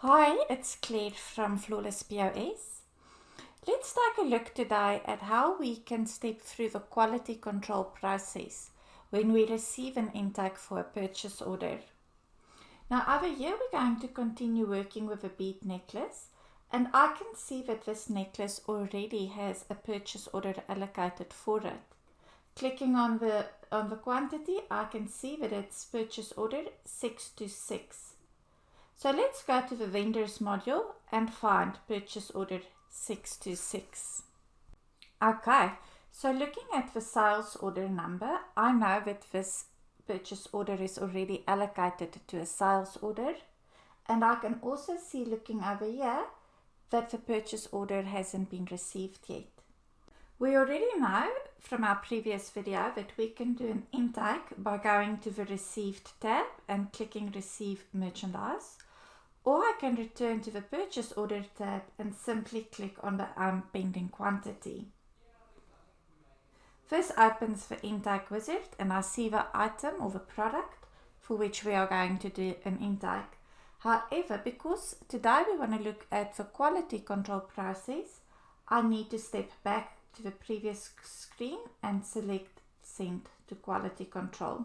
Hi, it's Claire from Flawless POS. Let's take a look today at how we can step through the quality control process when we receive an intake for a purchase order. Now over here we're going to continue working with a bead necklace, and I can see that this necklace already has a purchase order allocated for it. Clicking on the quantity, I can see that it's purchase order 626. So let's go to the vendors module and find purchase order 626. Okay, so looking at the sales order number, I know that this purchase order is already allocated to a sales order, and I can also see, looking over here, that the purchase order hasn't been received yet. We already know from our previous video that we can do an intake by going to the Received tab and clicking Receive Merchandise, or I can return to the Purchase Order tab and simply click on the Pending Quantity. This opens the Intake Wizard and I see the item or the product for which we are going to do an intake. However, because today we want to look at the quality control process, I need to step back to the previous screen and select Send to Quality Control.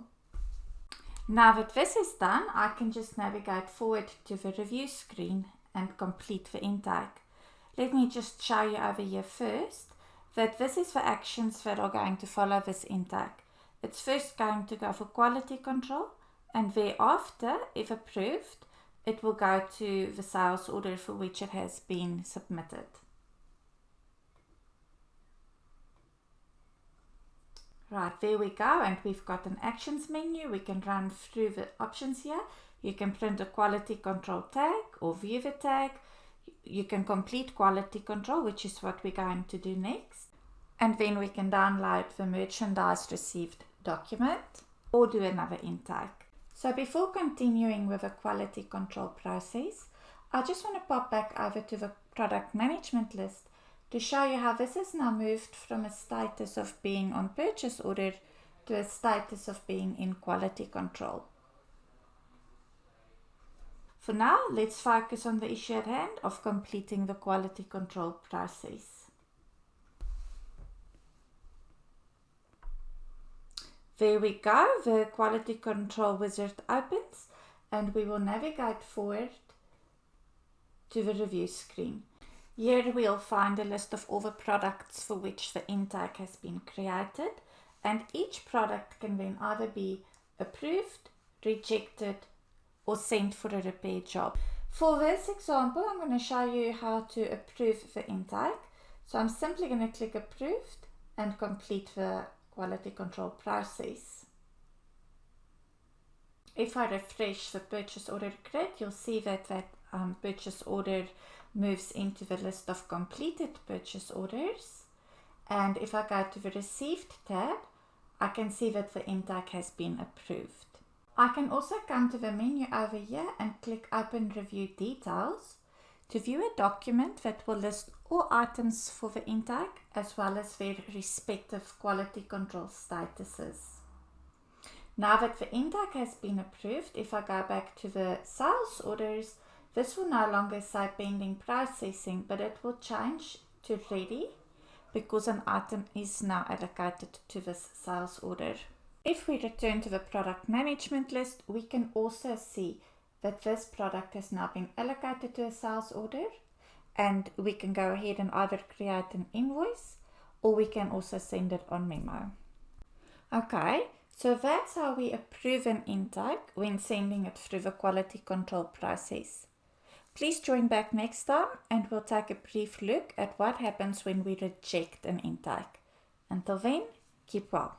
Now that this is done, I can just navigate forward to the review screen and complete the intake. Let me just show you over here first that this is the actions that are going to follow this intake. It's first going to go for quality control, and thereafter, if approved, it will go to the sales order for which it has been submitted. Right, there we go, and we've got an actions menu. We can run through the options here. You can print a quality control tag or view the tag. You can complete quality control, which is what we're going to do next. And then we can download the merchandise received document or do another intake. So before continuing with the quality control process, I just want to pop back over to the product management list to show you how this has now moved from a status of being on purchase order to a status of being in quality control. For now, let's focus on the issue at hand of completing the quality control process. There we go, the quality control wizard opens and we will navigate forward to the review screen. Here we'll find a list of all the products for which the intake has been created, and each product can then either be approved, rejected, or sent for a repair job. For this example, I'm going to show you how to approve the intake. So I'm simply going to click Approved and complete the quality control process. If I refresh the purchase order grid, you'll see that purchase order moves into the list of completed purchase orders, and if I go to the Received tab, I can see that the intake has been approved. I can also come to the menu over here and click Open Review Details to view a document that will list all items for the intake as well as their respective quality control statuses. Now that the intake has been approved, if I go back to the sales orders, this will no longer say pending processing, but it will change to ready because an item is now allocated to this sales order. If we return to the product management list, we can also see that this product has now been allocated to a sales order, and we can go ahead and either create an invoice or we can also send it on memo. Okay, so that's how we approve an intake when sending it through the quality control process. Please join back next time and we'll take a brief look at what happens when we reject an intake. Until then, keep well.